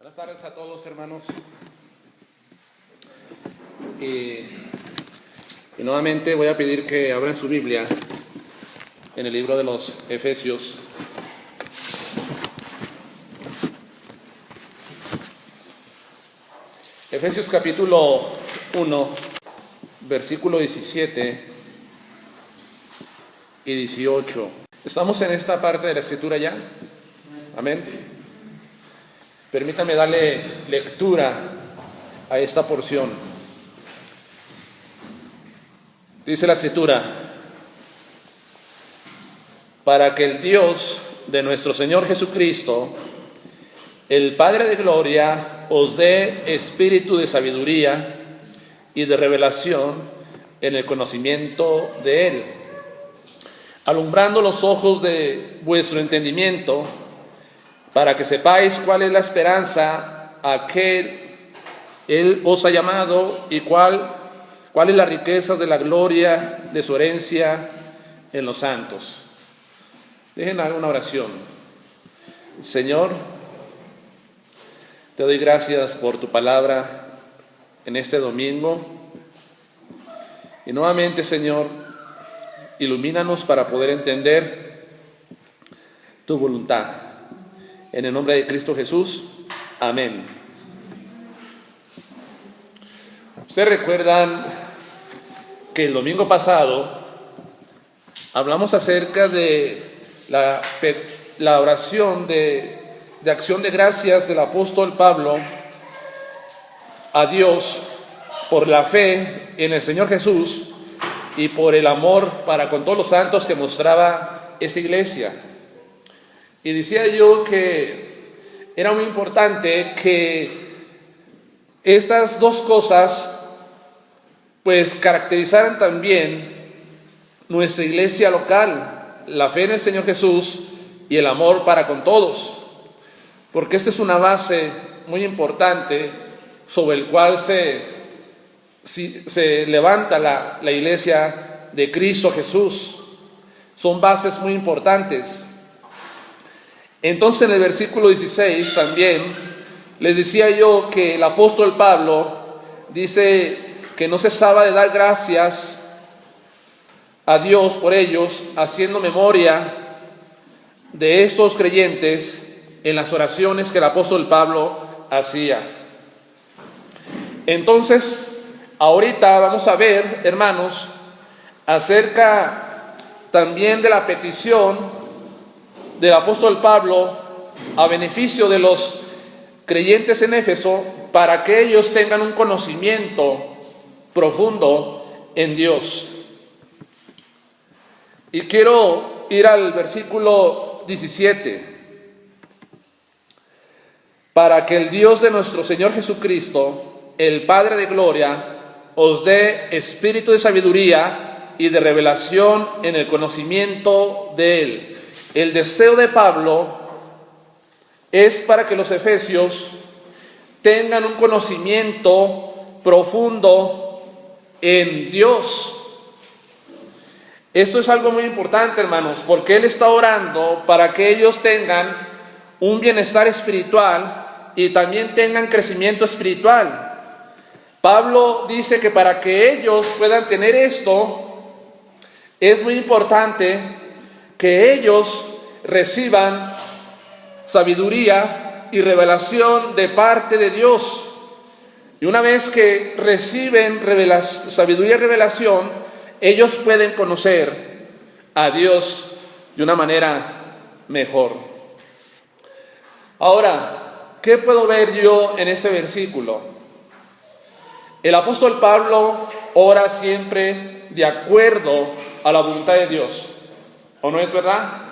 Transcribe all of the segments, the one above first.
Buenas tardes a todos, hermanos. Y nuevamente voy a pedir que abran su Biblia en el libro de los Efesios. Efesios capítulo 1, versículo 17 y 18. ¿Estamos en esta parte de la Escritura ya? Amén. Permítame darle lectura a esta porción. Dice la Escritura: para que el Dios de nuestro Señor Jesucristo, el Padre de gloria, os dé espíritu de sabiduría y de revelación en el conocimiento de Él, alumbrando los ojos de vuestro entendimiento, para que sepáis cuál es la esperanza a que Él os ha llamado y cuál es la riqueza de la gloria de su herencia en los santos. Dejen alguna oración. Señor, te doy gracias por tu palabra en este domingo. Y nuevamente, Señor, ilumínanos para poder entender tu voluntad. En el nombre de Cristo Jesús, amén. Ustedes recuerdan que el domingo pasado hablamos acerca de la oración de acción de gracias del apóstol Pablo a Dios por la fe en el Señor Jesús y por el amor para con todos los santos que mostraba esta iglesia. Y decía yo que era muy importante que estas dos cosas pues caracterizaran también nuestra iglesia local, la fe en el Señor Jesús y el amor para con todos, porque esta es una base muy importante sobre el cual se levanta la iglesia de Cristo Jesús. Son bases muy importantes. Entonces en el versículo 16 también les decía yo que el apóstol Pablo dice que no cesaba de dar gracias a Dios por ellos, haciendo memoria de estos creyentes en las oraciones que el apóstol Pablo hacía. Entonces, ahorita vamos a ver, hermanos, acerca también de la petición del apóstol Pablo a beneficio de los creyentes en Éfeso, para que ellos tengan un conocimiento profundo en Dios. Y quiero ir al versículo 17. Para que el Dios de nuestro Señor Jesucristo, el Padre de gloria, os dé espíritu de sabiduría y de revelación en el conocimiento de Él. El deseo de Pablo es para que los efesios tengan un conocimiento profundo en Dios. Esto es algo muy importante, hermanos, porque él está orando para que ellos tengan un bienestar espiritual y también tengan crecimiento espiritual. Pablo dice que para que ellos puedan tener esto, es muy importante que ellos reciban sabiduría y revelación de parte de Dios. Y una vez que reciben sabiduría y revelación, ellos pueden conocer a Dios de una manera mejor. Ahora, ¿qué puedo ver yo en este versículo? El apóstol Pablo ora siempre de acuerdo a la voluntad de Dios. ¿O no es verdad?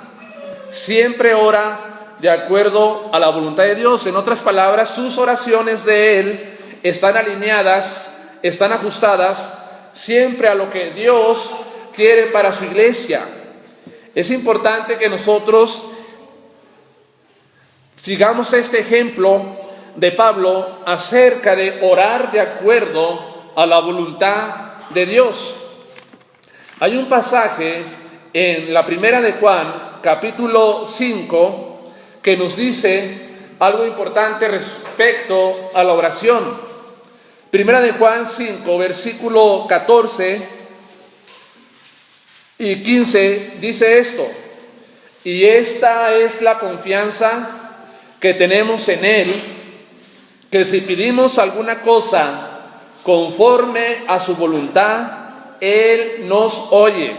Siempre ora de acuerdo a la voluntad de Dios. En otras palabras, sus oraciones de él están alineadas, están ajustadas siempre a lo que Dios quiere para su iglesia. Es importante que nosotros sigamos este ejemplo de Pablo acerca de orar de acuerdo a la voluntad de Dios. Hay un pasaje en la primera de Juan, capítulo 5, que nos dice algo importante respecto a la oración. Primera de Juan 5, versículo 14 y 15 dice esto: y esta es la confianza que tenemos en Él, que si pedimos alguna cosa conforme a su voluntad, Él nos oye.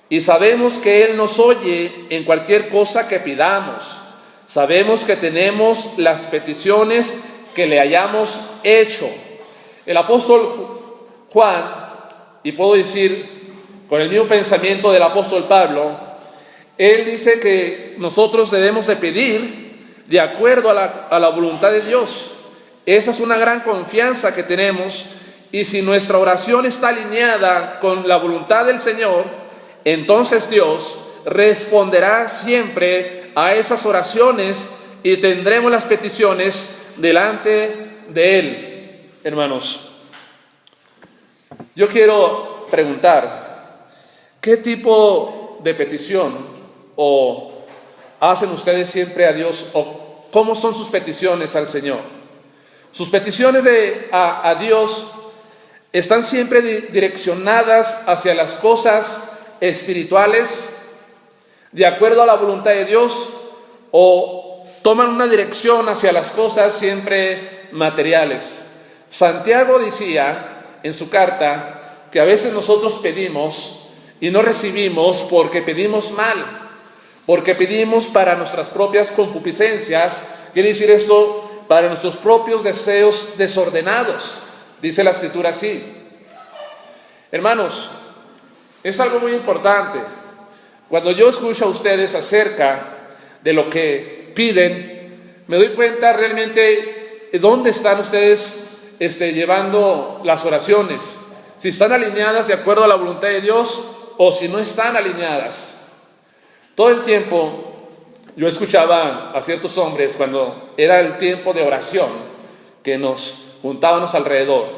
Y sabemos que Él nos oye en cualquier cosa que pidamos. Sabemos que tenemos las peticiones que le hayamos hecho. El apóstol Juan, y puedo decir con el mismo pensamiento del apóstol Pablo, él dice que nosotros debemos de pedir de acuerdo a la voluntad de Dios. Esa es una gran confianza que tenemos, y si nuestra oración está alineada con la voluntad del Señor, entonces Dios responderá siempre a esas oraciones y tendremos las peticiones delante de Él. Hermanos, yo quiero preguntar, ¿qué tipo de petición o hacen ustedes siempre a Dios, o cómo son sus peticiones al Señor? Sus peticiones a Dios están siempre direccionadas hacia las cosas espirituales, de acuerdo a la voluntad de Dios, o toman una dirección hacia las cosas siempre materiales. Santiago decía en su carta que a veces nosotros pedimos y no recibimos porque pedimos mal, porque pedimos para nuestras propias concupiscencias. Quiere decir esto, para nuestros propios deseos desordenados. Dice la Escritura así. Hermanos, es algo muy importante. Cuando yo escucho a ustedes acerca de lo que piden, me doy cuenta realmente dónde están ustedes llevando las oraciones. Si están alineadas de acuerdo a la voluntad de Dios o si no están alineadas. Todo el tiempo yo escuchaba a ciertos hombres cuando era el tiempo de oración, que nos juntábamos alrededor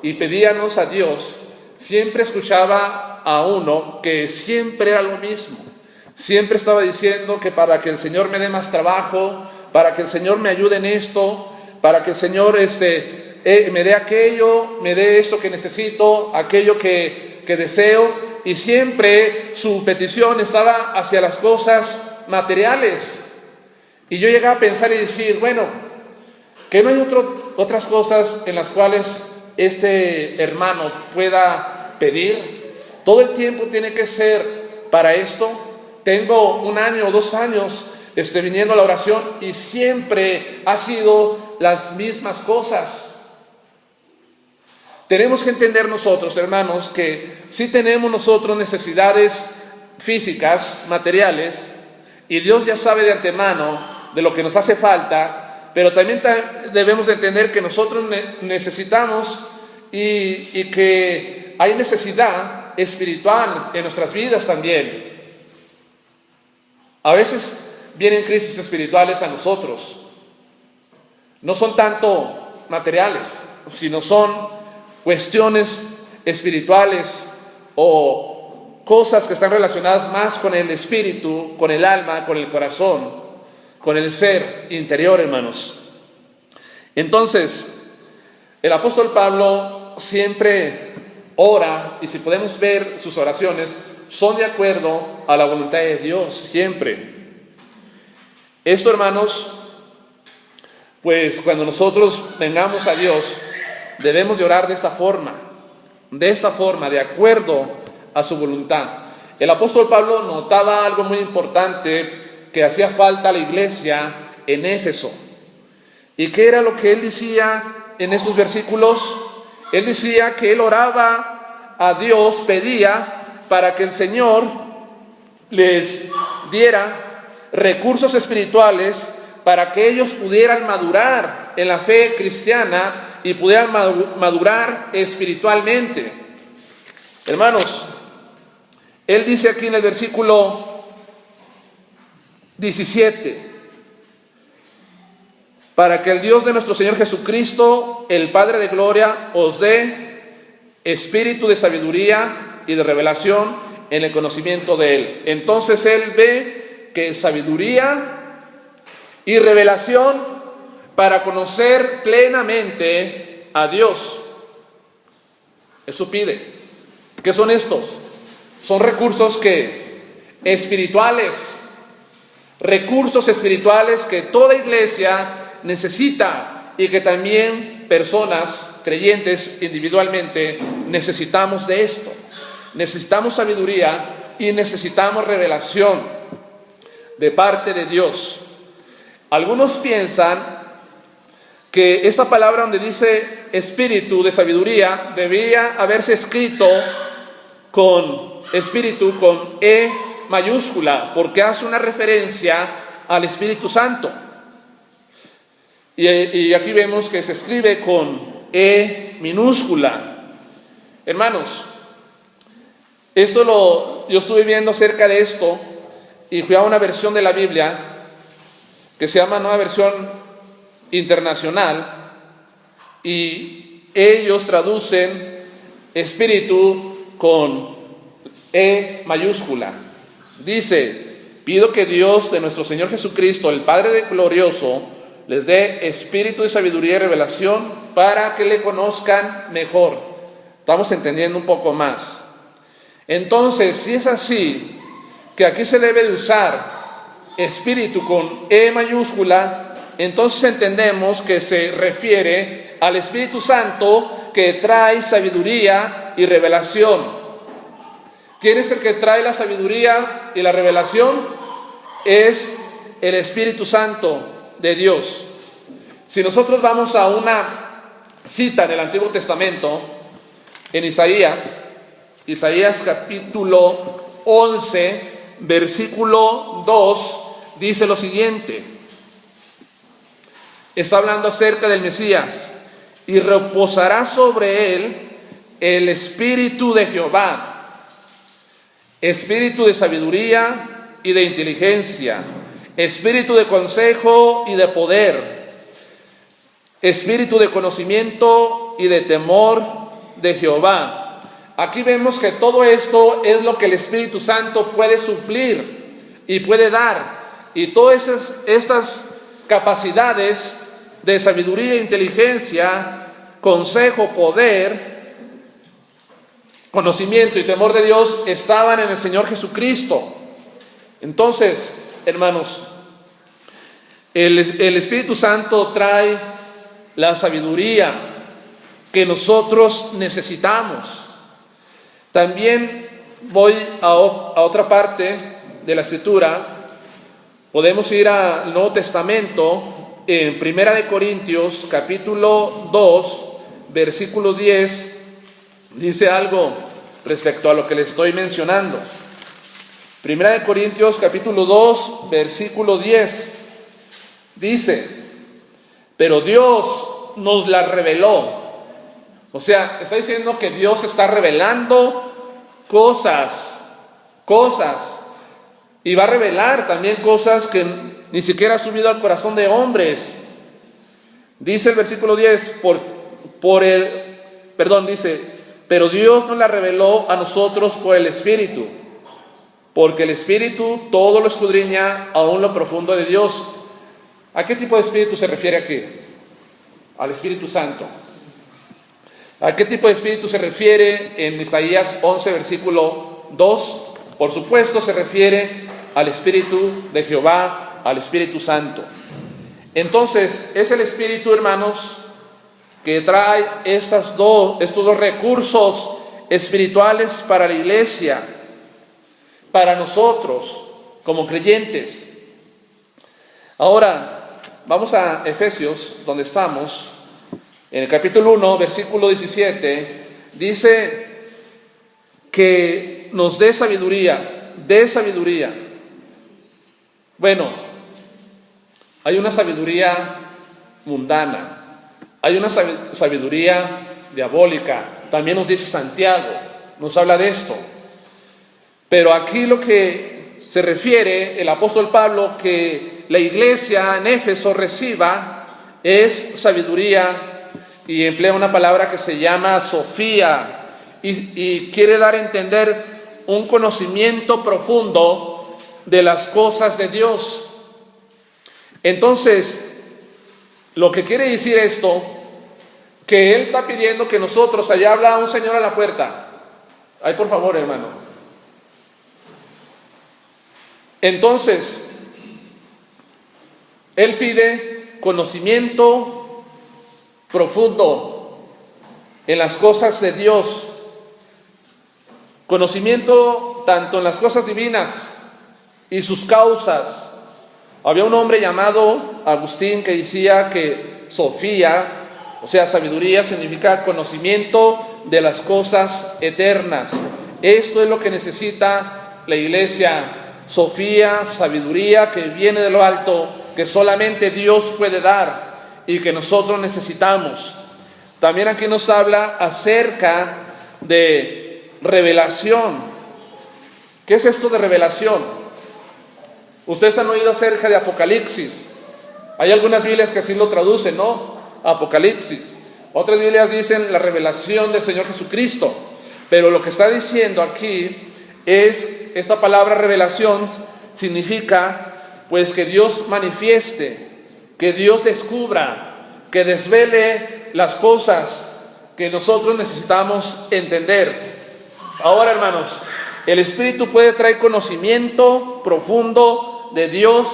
y pedíamos a Dios. Siempre escuchaba a uno que siempre era lo mismo. Siempre estaba diciendo que para que el Señor me dé más trabajo, para que el Señor me ayude en esto, para que el Señor me dé aquello, me dé esto que necesito, aquello que deseo. Y siempre su petición estaba hacia las cosas materiales. Y yo llegué a pensar y decir, bueno, que no hay otras cosas en las cuales este hermano pueda pedir. Todo el tiempo tiene que ser para esto. Tengo 1 año o 2 años viniendo a la oración y siempre ha sido las mismas cosas. Tenemos que entender nosotros, hermanos, que sí tenemos nosotros necesidades físicas, materiales, y Dios ya sabe de antemano de lo que nos hace falta, pero también debemos de entender que nosotros necesitamos y que hay necesidad espiritual en nuestras vidas también. A veces vienen crisis espirituales a nosotros. No son tanto materiales, sino son cuestiones espirituales o cosas que están relacionadas más con el espíritu, con el alma, con el corazón, con el ser interior, hermanos. Entonces, el apóstol Pablo siempre ora, y si podemos ver sus oraciones, son de acuerdo a la voluntad de Dios, siempre. Esto, hermanos, pues cuando nosotros vengamos a Dios, debemos de orar de esta forma, de acuerdo a su voluntad. El apóstol Pablo notaba algo muy importante que hacía falta a la iglesia en Éfeso. ¿Y qué era lo que él decía en estos versículos? Él decía que él oraba a Dios, pedía para que el Señor les diera recursos espirituales para que ellos pudieran madurar en la fe cristiana y pudieran madurar espiritualmente. Hermanos, él dice aquí en el versículo 17: para que el Dios de nuestro Señor Jesucristo, el Padre de gloria, os dé espíritu de sabiduría y de revelación en el conocimiento de Él. Entonces él ve que sabiduría y revelación para conocer plenamente a Dios. Eso pide. ¿Qué son estos? Son recursos espirituales, recursos espirituales que toda iglesia necesita y que también personas creyentes individualmente necesitamos de esto. Necesitamos sabiduría y necesitamos revelación de parte de Dios. Algunos piensan que esta palabra donde dice espíritu de sabiduría debía haberse escrito con espíritu con E mayúscula, porque hace una referencia al Espíritu Santo. Y aquí vemos que se escribe con E minúscula. Hermanos, yo estuve viendo acerca de esto y fui a una versión de la Biblia que se llama Nueva Versión Internacional, y ellos traducen espíritu con E mayúscula. Dice: pido que Dios de nuestro Señor Jesucristo, el Padre glorioso, les dé espíritu de sabiduría y revelación para que le conozcan mejor. Estamos entendiendo un poco más. Entonces, si es así, que aquí se debe de usar espíritu con E mayúscula, entonces entendemos que se refiere al Espíritu Santo que trae sabiduría y revelación. ¿Quién es el que trae la sabiduría y la revelación? Es el Espíritu Santo de Dios. Si nosotros vamos a una cita en el Antiguo Testamento, en Isaías capítulo 11, versículo 2, dice lo siguiente. Está hablando acerca del Mesías: y reposará sobre él el espíritu de Jehová, espíritu de sabiduría y de inteligencia, espíritu de consejo y de poder, espíritu de conocimiento y de temor de Jehová. Aquí vemos que todo esto es lo que el Espíritu Santo puede suplir y puede dar. Y todas estas capacidades de sabiduría, inteligencia, consejo, poder, conocimiento y temor de Dios estaban en el Señor Jesucristo. Entonces, hermanos, el Espíritu Santo trae la sabiduría que nosotros necesitamos. También voy a otra parte de la Escritura. Podemos ir al Nuevo Testamento, en Primera de Corintios, capítulo 2, versículo 10, dice algo respecto a lo que les estoy mencionando. Primera de Corintios, capítulo 2, versículo 10, dice: pero Dios nos la reveló. O sea, está diciendo que Dios está revelando cosas, y va a revelar también cosas que ni siquiera ha subido al corazón de hombres. Dice el versículo 10, dice: pero Dios nos la reveló a nosotros por el Espíritu, porque el Espíritu todo lo escudriña aún lo profundo de Dios. ¿A qué tipo de Espíritu se refiere aquí? Al Espíritu Santo. ¿A qué tipo de Espíritu se refiere en Isaías 11, versículo 2? Por supuesto se refiere al Espíritu de Jehová, al Espíritu Santo. Entonces, es el Espíritu, hermanos, que trae estos dos recursos espirituales para la iglesia, para nosotros como creyentes. Ahora, vamos a Efesios, donde estamos, en el capítulo 1, versículo 17, dice que nos dé sabiduría, Bueno, hay una sabiduría mundana, hay una sabiduría diabólica. También nos dice Santiago, nos habla de esto. Pero aquí lo que se refiere el apóstol Pablo que la iglesia en Éfeso reciba es sabiduría, y emplea una palabra que se llama Sofía, y quiere dar a entender un conocimiento profundo de las cosas de Dios. Entonces, lo que quiere decir esto, que Él está pidiendo que nosotros, allá habla un señor a la puerta. Ay, por favor, hermano. Entonces, Él pide conocimiento profundo en las cosas de Dios. Conocimiento tanto en las cosas divinas y sus causas. Había un hombre llamado Agustín que decía que Sofía, o sea, sabiduría, significa conocimiento de las cosas eternas. Esto es lo que necesita la iglesia. Sofía, sabiduría que viene de lo alto, que solamente Dios puede dar y que nosotros necesitamos. También aquí nos habla acerca de revelación. ¿Qué es esto de revelación? Ustedes han oído acerca de Apocalipsis. Hay algunas Biblias que así lo traducen, ¿no? Apocalipsis. Otras Biblias dicen la revelación del Señor Jesucristo. Pero lo que está diciendo aquí es, esta palabra revelación significa pues que Dios manifieste, que Dios descubra, que desvele las cosas que nosotros necesitamos entender. Ahora, hermanos, el Espíritu puede traer conocimiento profundo de Dios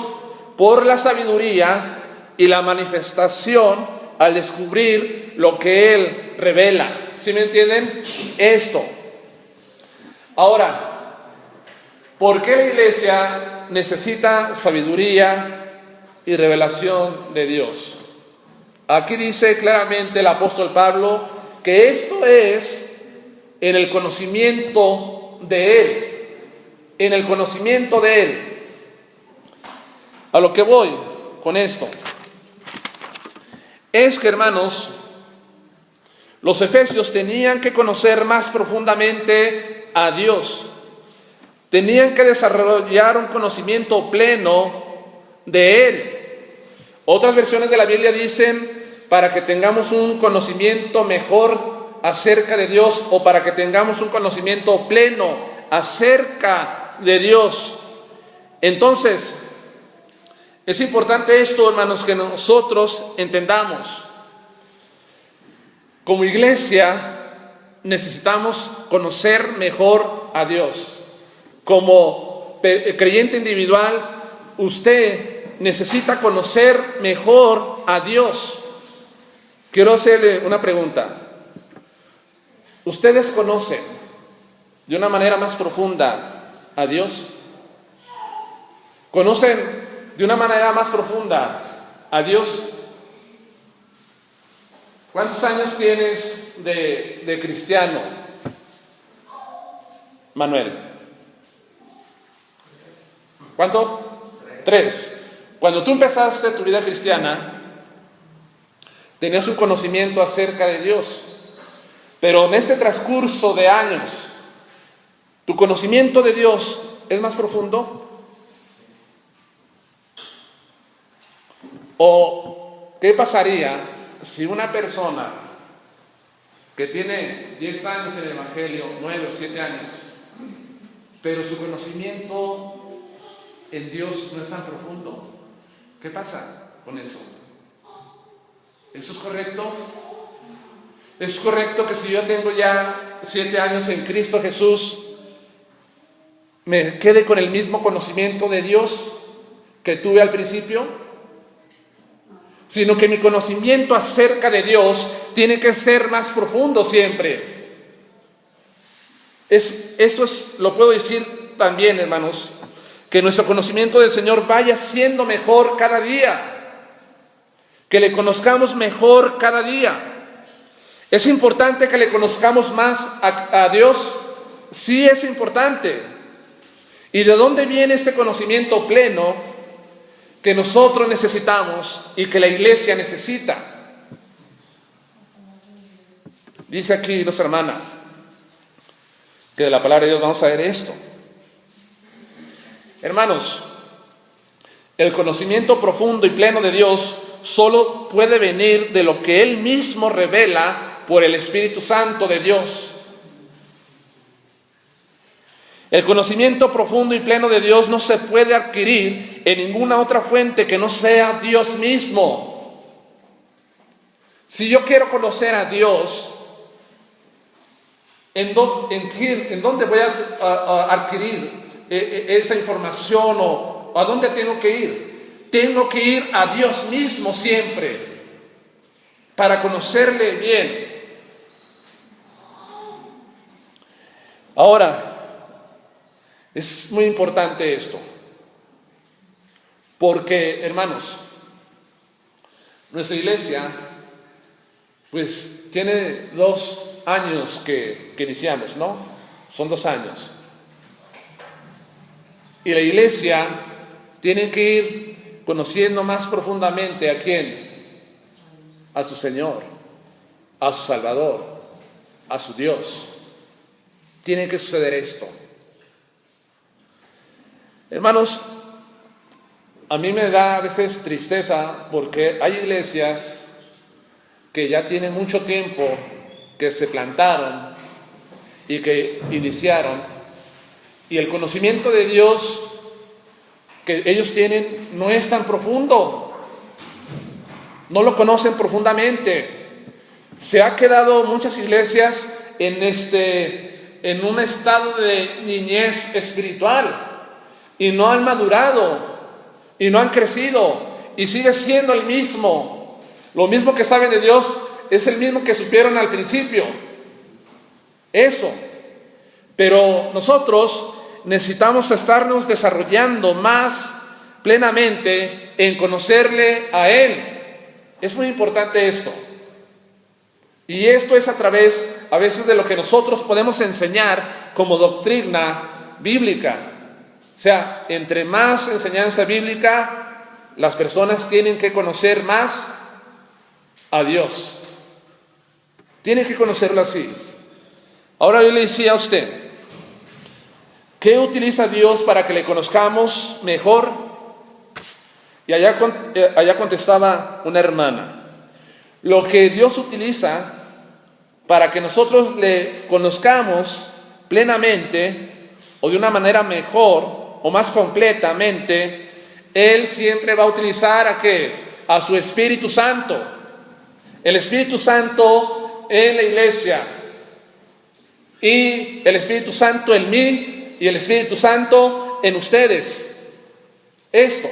por la sabiduría y la manifestación al descubrir lo que Él revela. ¿Sí me entienden? Esto. Ahora, ¿por qué la iglesia necesita sabiduría y revelación de Dios? Aquí dice claramente el apóstol Pablo que esto es en el conocimiento de Él. En el conocimiento de Él. A lo que voy con esto es que, hermanos, los efesios tenían que conocer más profundamente a Dios. Tenían que desarrollar un conocimiento pleno de Él. Otras versiones de la Biblia dicen para que tengamos un conocimiento mejor acerca de Dios, o para que tengamos un conocimiento pleno acerca de Dios. Entonces, es importante esto, hermanos, que nosotros entendamos. Como iglesia necesitamos conocer mejor a Dios. Como creyente individual, usted necesita conocer mejor a Dios. Quiero hacerle una pregunta. ¿Ustedes conocen de una manera más profunda a Dios? ¿Conocen de una manera más profunda a Dios? ¿Cuántos años tienes de cristiano, Manuel? ¿Cuánto? 3. Cuando tú empezaste tu vida cristiana, tenías un conocimiento acerca de Dios. Pero en este transcurso de años, ¿tu conocimiento de Dios es más profundo? ¿O qué pasaría si una persona que tiene 10 años en el Evangelio, 9 o 7 años, pero su conocimiento en Dios no es tan profundo? ¿Qué pasa con eso? ¿Eso es correcto? ¿Es correcto que si yo tengo ya 7 años en Cristo Jesús, me quede con el mismo conocimiento de Dios que tuve al principio? Sino que mi conocimiento acerca de Dios tiene que ser más profundo siempre. Esto lo puedo decir también, hermanos, que nuestro conocimiento del Señor vaya siendo mejor cada día, que le conozcamos mejor cada día. ¿Es importante que le conozcamos más a Dios? Sí, es importante. ¿Y de dónde viene este conocimiento pleno que nosotros necesitamos y que la iglesia necesita? Dice aquí nuestra hermana que de la palabra de Dios vamos a ver esto. Hermanos, el conocimiento profundo y pleno de Dios solo puede venir de lo que Él mismo revela por el Espíritu Santo de Dios. El conocimiento profundo y pleno de Dios no se puede adquirir en ninguna otra fuente que no sea Dios mismo. Si yo quiero conocer a Dios, ¿en dónde voy a adquirir esa información o a dónde tengo que ir? Tengo que ir a Dios mismo siempre para conocerle bien. Ahora, es muy importante esto, porque, hermanos, nuestra iglesia, pues, tiene 2 años que iniciamos, ¿no? Son 2 años. Y la iglesia tiene que ir conociendo más profundamente ¿a quién? A su Señor, a su Salvador, a su Dios. Tiene que suceder esto. Hermanos, a mí me da a veces tristeza porque hay iglesias que ya tienen mucho tiempo que se plantaron y que iniciaron, y el conocimiento de Dios que ellos tienen no es tan profundo, no lo conocen profundamente. Se ha quedado muchas iglesias en un estado de niñez espiritual y no han madurado y no han crecido y sigue siendo el mismo. Lo mismo que saben de Dios es el mismo que supieron al principio. Eso. Pero nosotros necesitamos estarnos desarrollando más plenamente en conocerle a Él. Es muy importante esto. Y esto es a través, a veces, de lo que nosotros podemos enseñar como doctrina bíblica. O sea, entre más enseñanza bíblica, las personas tienen que conocer más a Dios. Tienen que conocerlo así. Ahora yo le decía a usted, ¿qué utiliza Dios para que le conozcamos mejor? Y allá contestaba una hermana, lo que Dios utiliza para que nosotros le conozcamos plenamente o de una manera mejor o más completamente, Él siempre va a utilizar ¿a qué? A su Espíritu Santo. El Espíritu Santo en la iglesia y el Espíritu Santo en mí y el Espíritu Santo en ustedes. Esto,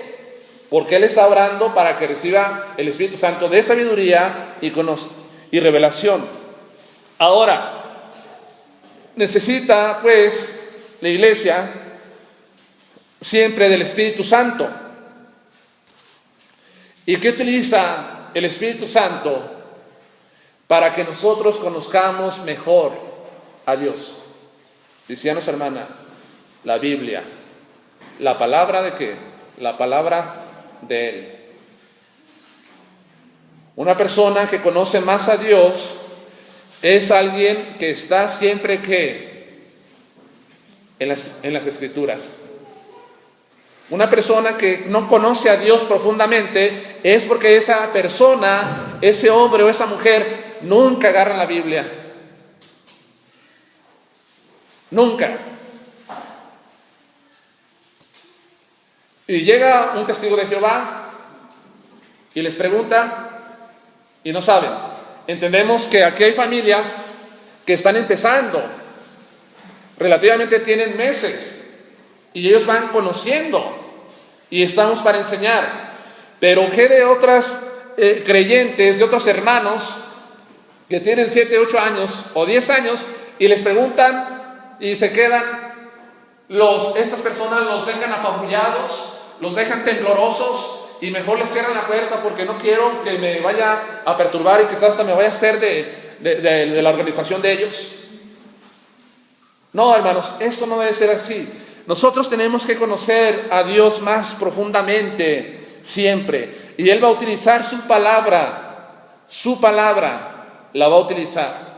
porque Él está orando para que reciba el Espíritu Santo de sabiduría y revelación. Ahora, necesita pues la iglesia siempre del Espíritu Santo. ¿Y qué utiliza el Espíritu Santo para que nosotros conozcamos mejor a Dios? Decía nuestra hermana, la Biblia. ¿La palabra de qué? La palabra de Él. Una persona que conoce más a Dios es alguien que está siempre ¿qué? En las Escrituras. Una persona que no conoce a Dios profundamente es porque esa persona, ese hombre o esa mujer nunca agarra la Biblia. Nunca. Y llega un testigo de Jehová y les pregunta y no saben. Entendemos que aquí hay familias que están empezando, relativamente tienen meses, y ellos van conociendo y estamos para enseñar. Pero ¿qué de otras creyentes, de otros hermanos que tienen 7, 8 años o 10 años y les preguntan y se quedan, estas personas los dejan apabullados, los dejan temblorosos y mejor les cierran la puerta porque no quiero que me vaya a perturbar y quizás hasta me vaya a hacer de la organización de ellos? No, hermanos, esto no debe ser así. Nosotros tenemos que conocer a Dios más profundamente siempre. Y Él va a utilizar su palabra la va a utilizar.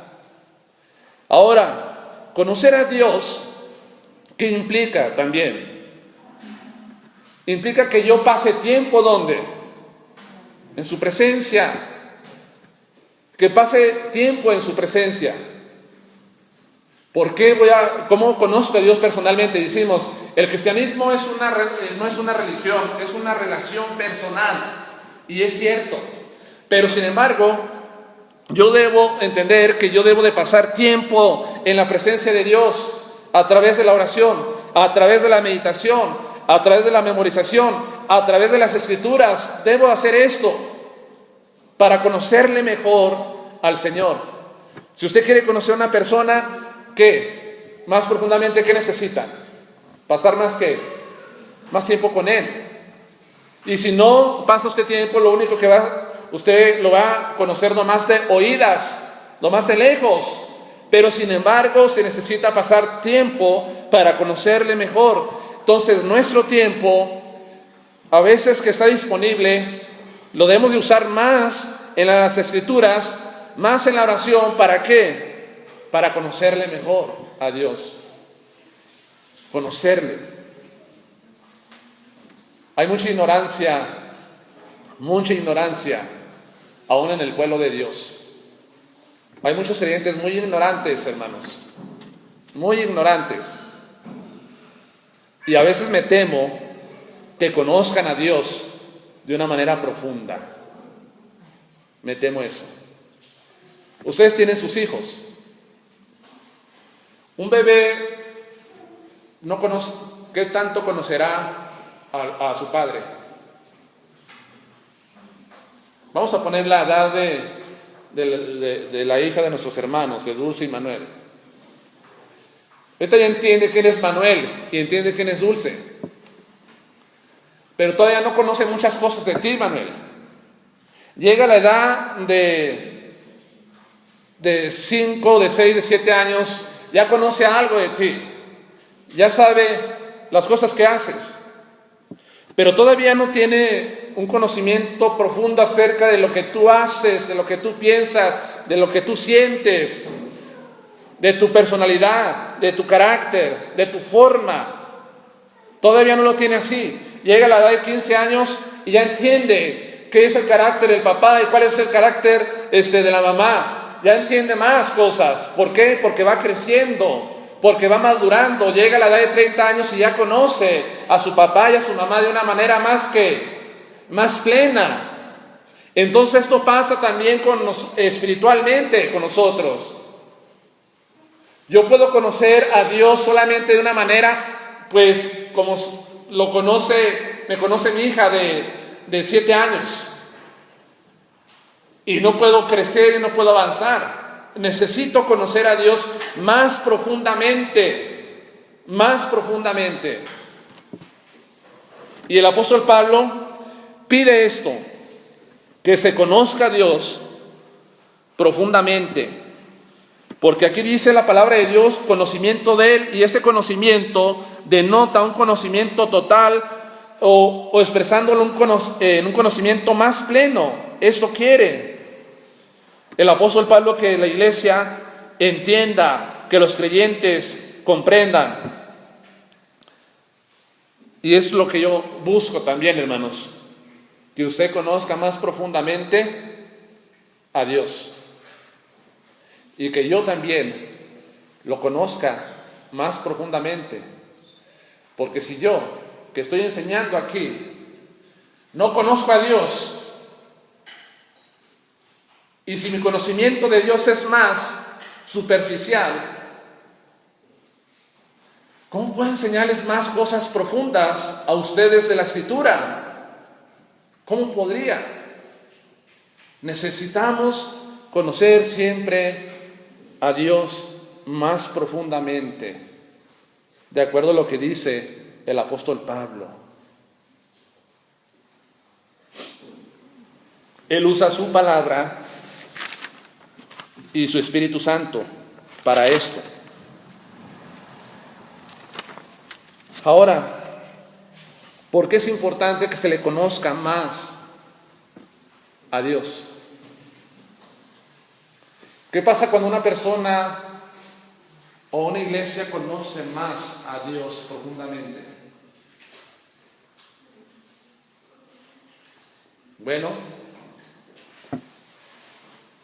Ahora, conocer a Dios, ¿qué implica también? Implica que yo pase tiempo, ¿dónde? En su presencia. Que pase tiempo en su presencia. ¿Cómo conozco a Dios personalmente? Decimos, el cristianismo no es una religión, es una relación personal. Y es cierto. Pero sin embargo, yo debo entender que yo debo de pasar tiempo en la presencia de Dios a través de la oración, a través de la meditación, a través de la memorización, a través de las escrituras. Debo hacer esto para conocerle mejor al Señor. Si usted quiere conocer a una persona, ¿qué? Más profundamente, ¿qué necesita? Pasar más tiempo con Él. Y si no pasa usted tiempo, lo único que usted lo va a conocer nomás de oídas, nomás de lejos. Pero sin embargo, se necesita pasar tiempo para conocerle mejor. Entonces, nuestro tiempo, a veces que está disponible, lo debemos de usar más en las escrituras, más en la oración. ¿Para qué? Para conocerle mejor a Dios. Conocerle. Hay mucha ignorancia aún en el pueblo de Dios. Hay muchos creyentes muy ignorantes, hermanos, muy ignorantes. Y a veces me temo que conozcan a Dios de una manera profunda. Me temo eso. Ustedes tienen sus hijos. Un bebé no conoce, ¿qué tanto conocerá a su padre? Vamos a poner la edad de la hija de nuestros hermanos, de Dulce y Manuel. Ahorita ya entiende quién es Manuel y entiende quién es Dulce, pero todavía no conoce muchas cosas de ti, Manuel. Llega la edad de 5, de 6, de 7 años, ya conoce algo de ti, ya sabe las cosas que haces, pero todavía no tiene un conocimiento profundo acerca de lo que tú haces, de lo que tú piensas, de lo que tú sientes, de tu personalidad, de tu carácter, de tu forma. Todavía no lo tiene así. Llega a la edad de 15 años y ya entiende qué es el carácter del papá y cuál es el carácter de la mamá. Ya entiende más cosas. ¿Por qué? Porque va creciendo, porque va madurando. Llega a la edad de 30 años y ya conoce a su papá y a su mamá de una manera más plena. Entonces esto pasa también espiritualmente con nosotros. Yo puedo conocer a Dios solamente de una manera, pues como me conoce mi hija de 7 años. Y no puedo crecer y no puedo avanzar. Necesito conocer a Dios más profundamente. Y el apóstol Pablo pide esto, que se conozca a Dios profundamente. Porque aquí dice la palabra de Dios, conocimiento de Él, y ese conocimiento denota un conocimiento total o expresándolo en un conocimiento más pleno. Esto quiere el apóstol Pablo, que la iglesia entienda, que los creyentes comprendan. Y es lo que yo busco también, hermanos, que usted conozca más profundamente a Dios. Y que yo también lo conozca más profundamente. Porque si yo, que estoy enseñando aquí, no conozco a Dios, y si mi conocimiento de Dios es más superficial, ¿cómo puedo enseñarles más cosas profundas a ustedes de la Escritura? ¿Cómo podría? Necesitamos conocer siempre a Dios más profundamente, de acuerdo a lo que dice el apóstol Pablo. Él usa su palabra y su Espíritu Santo para esto. Ahora, ¿por qué es importante que se le conozca más a Dios? ¿Qué pasa cuando una persona o una iglesia conoce más a Dios profundamente? Bueno,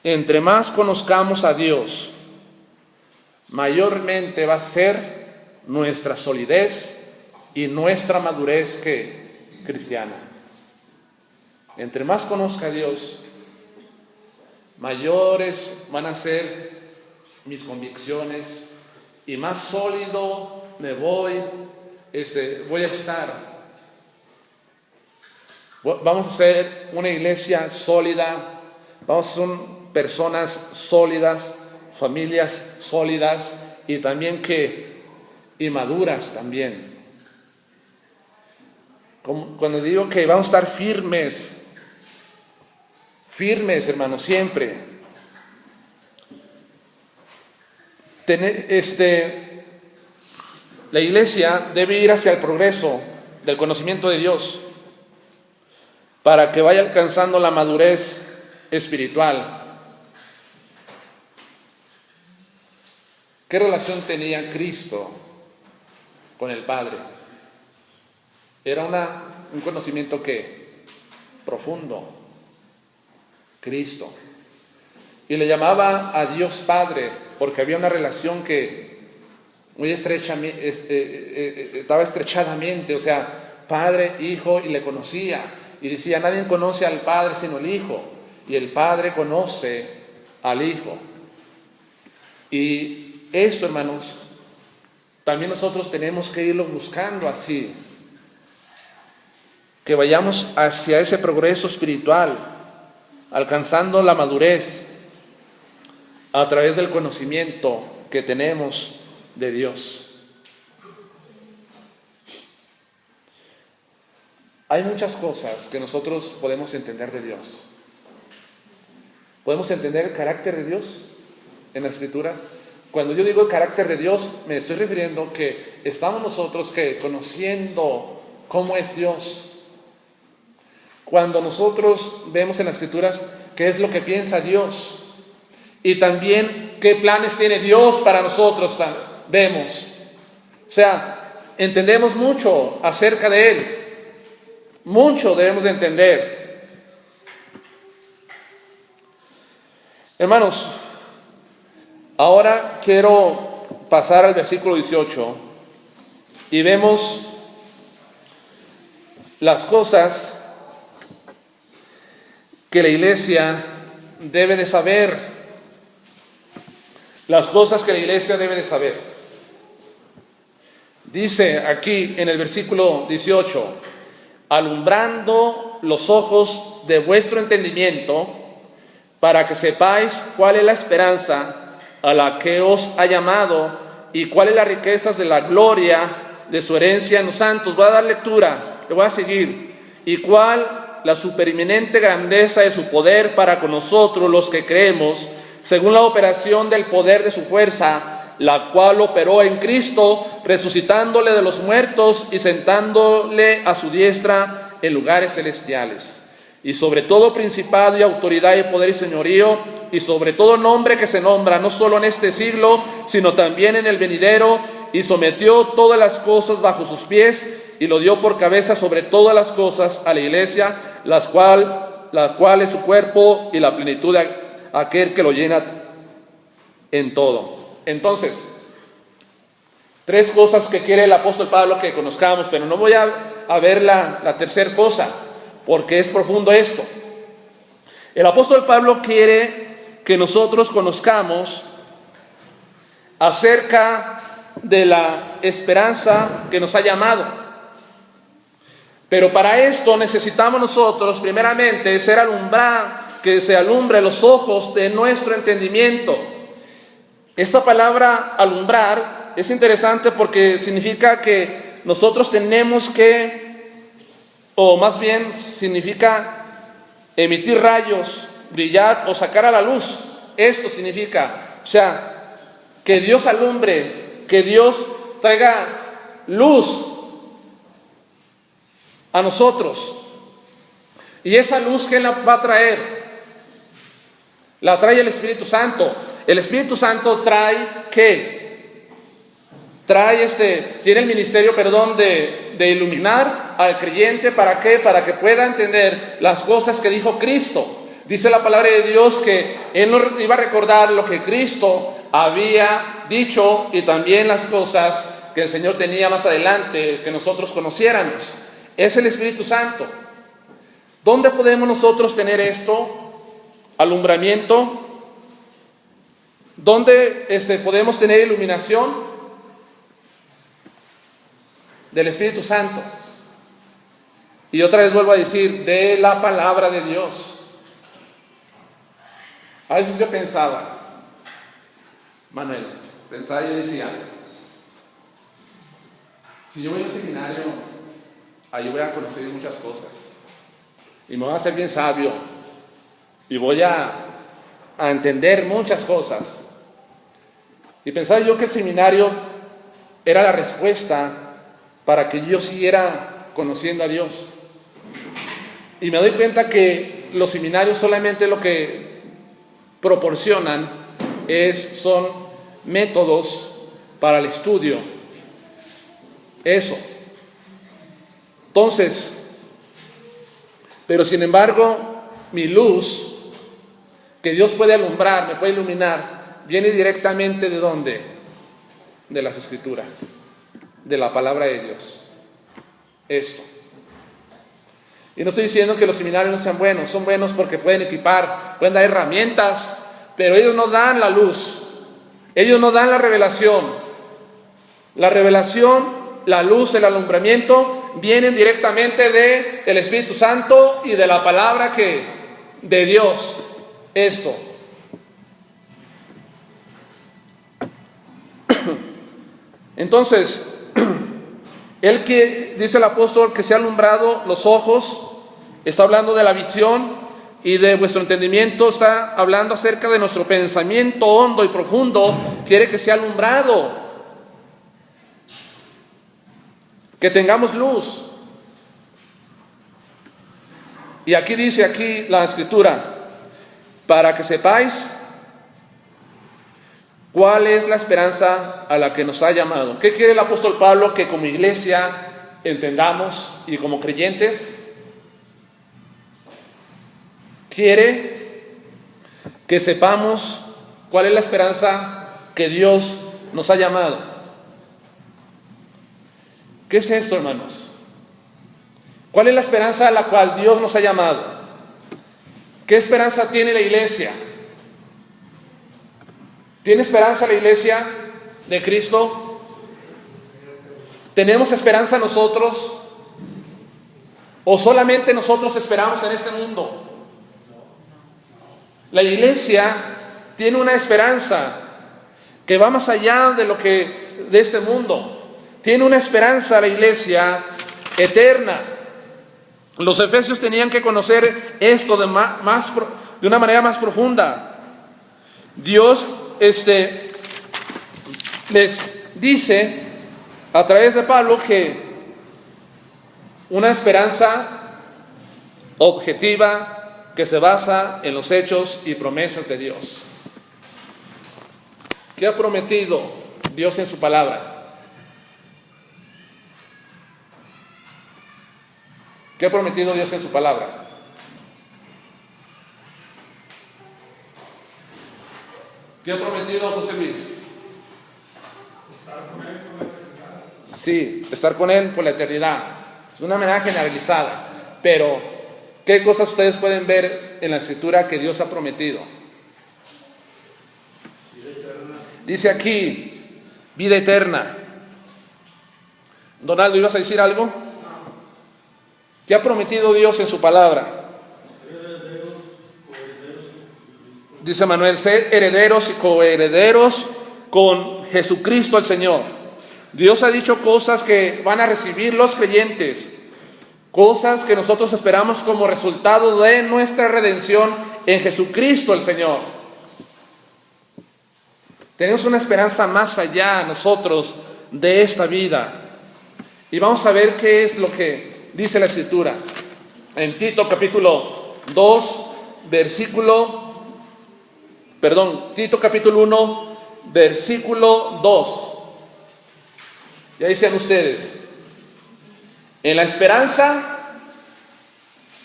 entre más conozcamos a Dios, mayormente va a ser nuestra solidez y nuestra madurez cristiana. Entre más conozca a Dios, mayores van a ser mis convicciones y más sólido me voy a estar. Vamos a ser una iglesia sólida, vamos a ser personas sólidas, familias sólidas y también y maduras también. Cuando digo que vamos a estar firmes, hermanos, siempre. La iglesia debe ir hacia el progreso del conocimiento de Dios para que vaya alcanzando la madurez espiritual. ¿Qué relación tenía Cristo con el Padre? Era un conocimiento profundo. Cristo. Y le llamaba a Dios Padre porque había una relación muy estaba estrechadamente, o sea, Padre, Hijo, y le conocía. Y decía, nadie conoce al Padre sino el Hijo, y el Padre conoce al Hijo. Y esto, hermanos, también nosotros tenemos que irlo buscando así, que vayamos hacia ese progreso espiritual, alcanzando la madurez a través del conocimiento que tenemos de Dios. Hay muchas cosas que nosotros podemos entender de Dios. ¿Podemos entender el carácter de Dios en la Escritura? Cuando yo digo el carácter de Dios, me estoy refiriendo que estamos nosotros conociendo cómo es Dios. Cuando nosotros vemos en las Escrituras qué es lo que piensa Dios y también qué planes tiene Dios para nosotros, vemos. O sea, entendemos mucho acerca de Él. Mucho debemos de entender. Hermanos, ahora quiero pasar al versículo 18 y vemos las cosas que la iglesia debe de saber. Las cosas que la iglesia debe de saber. Dice aquí en el versículo 18, alumbrando los ojos de vuestro entendimiento, para que sepáis cuál es la esperanza a la que os ha llamado y cuáles las riquezas de la gloria de su herencia en los santos. Voy a dar lectura, le voy a seguir. Y cuál la supereminente grandeza de su poder para con nosotros los que creemos, según la operación del poder de su fuerza, la cual operó en Cristo, resucitándole de los muertos y sentándole a su diestra en lugares celestiales. Y sobre todo principado y autoridad y poder y señorío, y sobre todo nombre que se nombra, no solo en este siglo, sino también en el venidero, y sometió todas las cosas bajo sus pies, y lo dio por cabeza sobre todas las cosas a la iglesia, la cual es su cuerpo y la plenitud de aquel que lo llena en todo. Entonces, tres cosas que quiere el apóstol Pablo que conozcamos, pero no voy a ver la tercera cosa, porque es profundo esto. El apóstol Pablo quiere que nosotros conozcamos acerca de la esperanza que nos ha llamado. Pero para esto necesitamos nosotros primeramente ser que se alumbre los ojos de nuestro entendimiento. Esta palabra alumbrar es interesante porque significa que nosotros tenemos o más bien significa emitir rayos, brillar o sacar a la luz. Esto significa, o sea, que Dios alumbre, que Dios traiga luz a nosotros. Y esa luz, ¿quién la va a traer? La trae el Espíritu Santo. El Espíritu Santo trae ¿qué? Tiene el ministerio, de iluminar al creyente. ¿Para qué? Para que pueda entender las cosas que dijo Cristo. Dice la palabra de Dios que Él nos iba a recordar lo que Cristo había dicho y también las cosas que el Señor tenía más adelante que nosotros conociéramos. Es el Espíritu Santo. ¿Dónde podemos nosotros tener esto? Alumbramiento. ¿Dónde podemos tener iluminación? Del Espíritu Santo. Y otra vez vuelvo a decir, de la palabra de Dios. A veces yo pensaba, Manuel, pensaba y decía, si yo voy a un seminario, ahí voy a conocer muchas cosas. Y me voy a hacer bien sabio. Y voy a entender muchas cosas. Y pensaba yo que el seminario era la respuesta para que yo siguiera conociendo a Dios. Y me doy cuenta que los seminarios solamente lo que proporcionan son métodos para el estudio. Eso. Entonces, pero sin embargo, mi luz, que Dios puede alumbrar, me puede iluminar, viene directamente ¿de dónde? De las Escrituras, de la palabra de Dios. Esto. Y no estoy diciendo que los seminarios no sean buenos, son buenos porque pueden equipar, pueden dar herramientas, pero ellos no dan la luz, ellos no dan la revelación. La revelación, la luz, el alumbramiento vienen directamente del Espíritu Santo y de la palabra de Dios. Esto. Entonces, el que dice el apóstol que se ha alumbrado los ojos, está hablando de la visión y de vuestro entendimiento, está hablando acerca de nuestro pensamiento hondo y profundo, quiere que sea alumbrado, que tengamos luz. Y aquí dice la Escritura, para que sepáis cuál es la esperanza a la que nos ha llamado. ¿Qué quiere el apóstol Pablo que como iglesia entendamos y como creyentes? Quiere que sepamos cuál es la esperanza que Dios nos ha llamado. ¿Qué es esto, hermanos? ¿Cuál es la esperanza a la cual Dios nos ha llamado? ¿Qué esperanza tiene la iglesia? ¿Tiene esperanza la iglesia de Cristo? ¿Tenemos esperanza nosotros? ¿O solamente nosotros esperamos en este mundo? La iglesia tiene una esperanza que va más allá de este mundo. Tiene una esperanza la iglesia eterna. Los efesios tenían que conocer esto de una manera más profunda. Dios les dice a través de Pablo que una esperanza objetiva que se basa en los hechos y promesas de Dios. ¿Qué ha prometido Dios en su palabra? ¿Qué ha prometido Dios en su palabra? ¿Qué ha prometido José Luis? Estar con Él por la eternidad. Sí, estar con Él por la eternidad. Es una manera generalizada, pero ¿qué cosas ustedes pueden ver en la Escritura que Dios ha prometido? Vida eterna. Dice aquí, vida eterna. Donaldo, ¿ibas a decir algo? ¿Qué ha prometido Dios en su palabra? Dice Manuel, ser herederos y coherederos con Jesucristo el Señor. Dios ha dicho cosas que van a recibir los creyentes, cosas que nosotros esperamos como resultado de nuestra redención en Jesucristo el Señor. Tenemos una esperanza más allá nosotros de esta vida. Y vamos a ver qué es lo que dice la Escritura. En Tito capítulo 1, versículo 2. Ya dicen ustedes, en la esperanza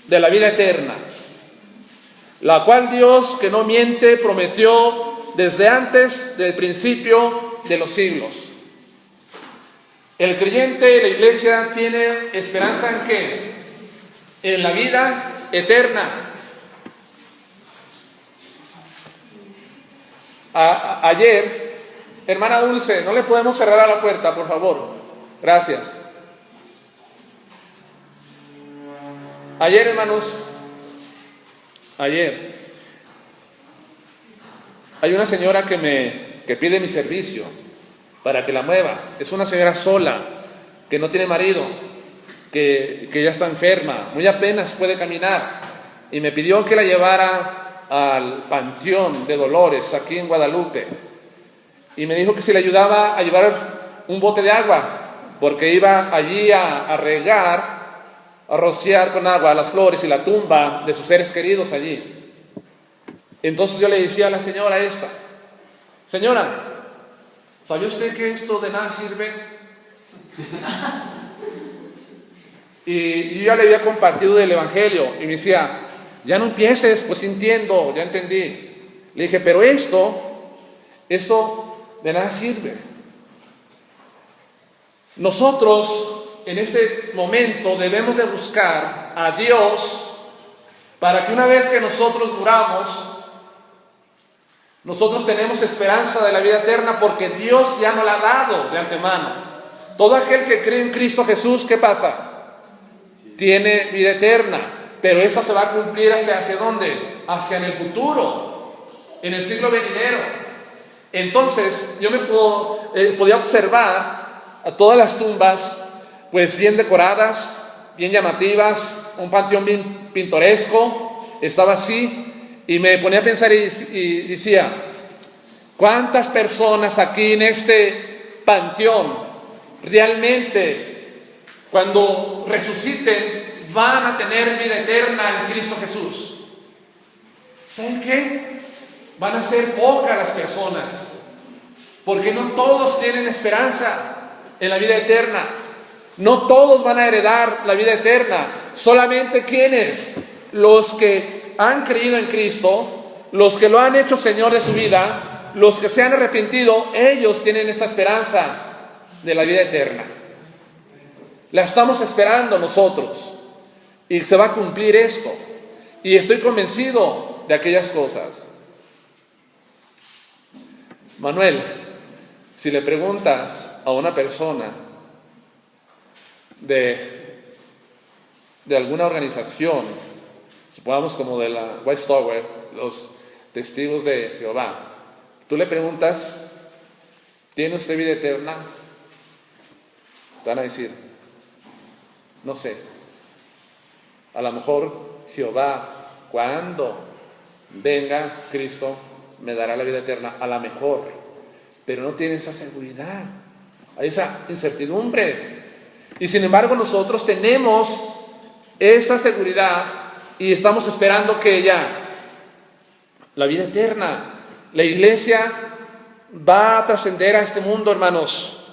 de la vida eterna, la cual Dios, que no miente, prometió desde antes del principio de los siglos. El creyente de la iglesia tiene esperanza ¿en qué? En la vida eterna. Ayer, hermana Dulce, no le podemos cerrar a la puerta, por favor. Gracias. Ayer, hermanos, ayer, hay una señora que pide mi servicio para que la mueva. Es una señora sola, que no tiene marido, que ya está enferma, muy apenas puede caminar, y me pidió que la llevara al Panteón de Dolores, aquí en Guadalupe, y me dijo que si le ayudaba a llevar un bote de agua, porque iba allí a regar, a rociar con agua las flores y la tumba de sus seres queridos allí. Entonces yo le decía a la señora esta: señora, ¿sabe usted que esto de nada sirve? Y yo ya le había compartido del evangelio y me decía: ya no empieces, pues entiendo, ya entendí. Le dije: pero esto de nada sirve. Nosotros en este momento debemos de buscar a Dios para que una vez que nosotros muramos, nosotros tenemos esperanza de la vida eterna, porque Dios ya nos la ha dado de antemano. Todo aquel que cree en Cristo Jesús, ¿qué pasa? Tiene vida eterna, pero esta se va a cumplir ¿hacia dónde? Hacia en el futuro, en el siglo venidero. Entonces yo podía observar a todas las tumbas pues bien decoradas, bien llamativas, un panteón bien pintoresco, estaba así, y me ponía a pensar y decía: ¿cuántas personas aquí en este panteón realmente cuando resuciten van a tener vida eterna en Cristo Jesús? ¿Saben qué? Van a ser pocas las personas, porque no todos tienen esperanza en la vida eterna. No todos van a heredar la vida eterna. Solamente ¿quiénes? Los que han creído en Cristo, los que lo han hecho Señor de su vida, los que se han arrepentido, ellos tienen esta esperanza de la vida eterna. La estamos esperando nosotros, y se va a cumplir esto, y estoy convencido de aquellas cosas. Manuel, si le preguntas a una persona de alguna organización, supongamos como de la White Tower, los testigos de Jehová, tú le preguntas: ¿tiene usted vida eterna? Te van a decir: no sé. A lo mejor Jehová, cuando venga Cristo, me dará la vida eterna, a lo mejor, pero no tiene esa seguridad, hay esa incertidumbre. Y sin embargo nosotros tenemos esa seguridad y estamos esperando que ya la vida eterna, la iglesia va a trascender a este mundo, hermanos.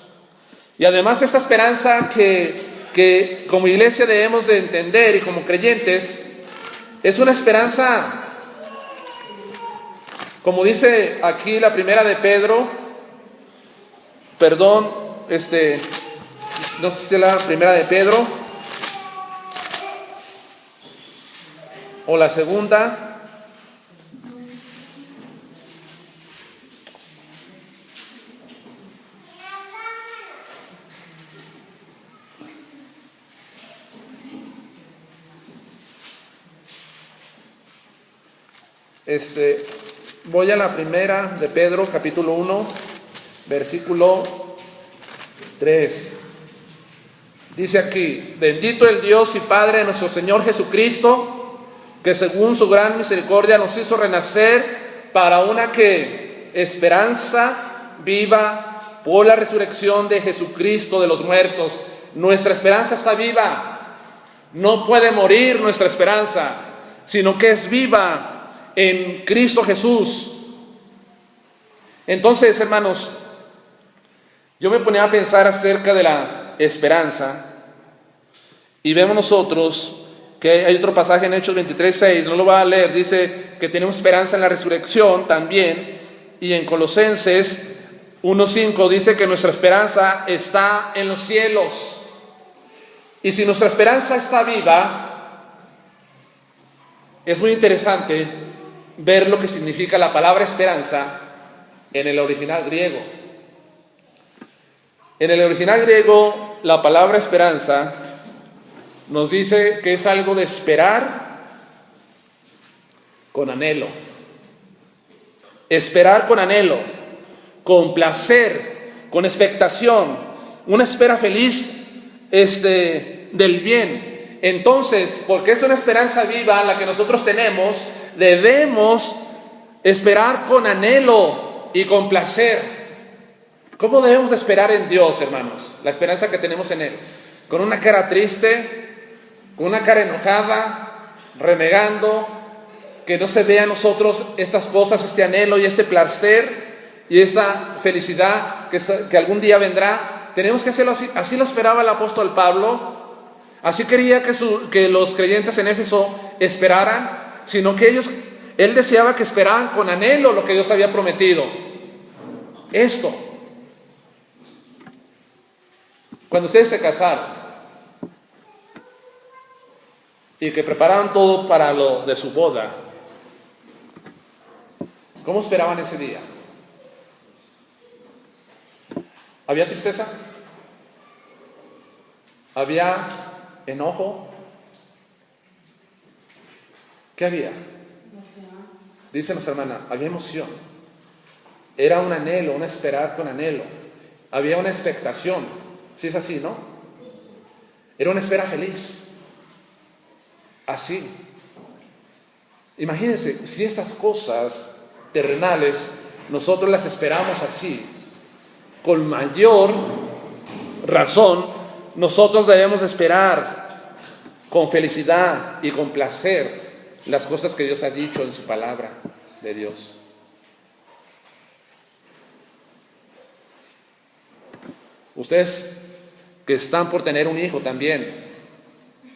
Y además esta esperanza que como iglesia debemos de entender, y como creyentes, es una esperanza, como dice aquí la primera de Pedro, no sé si es la primera de Pedro o la segunda. Voy a la primera de Pedro, capítulo 1, versículo 3. Dice aquí: bendito el Dios y Padre de nuestro Señor Jesucristo, que según su gran misericordia nos hizo renacer para una esperanza viva por la resurrección de Jesucristo de los muertos. Nuestra esperanza está viva, no puede morir nuestra esperanza, sino que es viva en Cristo Jesús. Entonces, hermanos, yo me ponía a pensar acerca de la esperanza, y vemos nosotros que hay otro pasaje en Hechos 23:6, no lo voy a leer, dice que tenemos esperanza en la resurrección también, Y en Colosenses 1:5 dice que nuestra esperanza está en los cielos. Y si nuestra esperanza está viva, es muy interesante ver lo que significa la palabra esperanza en el original griego. En el original griego, la palabra esperanza nos dice que es algo de esperar con anhelo. Esperar con anhelo, con placer, con expectación, una espera feliz del bien. Entonces, porque es una esperanza viva la que nosotros tenemos, debemos esperar con anhelo y con placer. ¿Cómo debemos de esperar en Dios, hermanos? La esperanza que tenemos en Él. ¿Con una cara triste? ¿Con una cara enojada? ¿Renegando? Que no se vea en nosotros estas cosas, este anhelo y este placer y esta felicidad que algún día vendrá. Tenemos que hacerlo así. Así lo esperaba el apóstol Pablo. Así quería que los creyentes en Éfeso esperaran, sino que él deseaba que esperaran con anhelo lo que Dios había prometido. Esto. Cuando ustedes se casaron y que prepararon todo para lo de su boda, ¿cómo esperaban ese día? ¿Había tristeza? ¿Había enojo? ¿Qué había? Dice nuestra hermana, había emoción. Era un anhelo, un esperar con anhelo. Había una expectación. Si es así, ¿no? Era una espera feliz. Así. Imagínense, si estas cosas terrenales nosotros las esperamos así, con mayor razón nosotros debemos esperar con felicidad y con placer las cosas que Dios ha dicho en su palabra de Dios. Ustedes que están por tener un hijo también,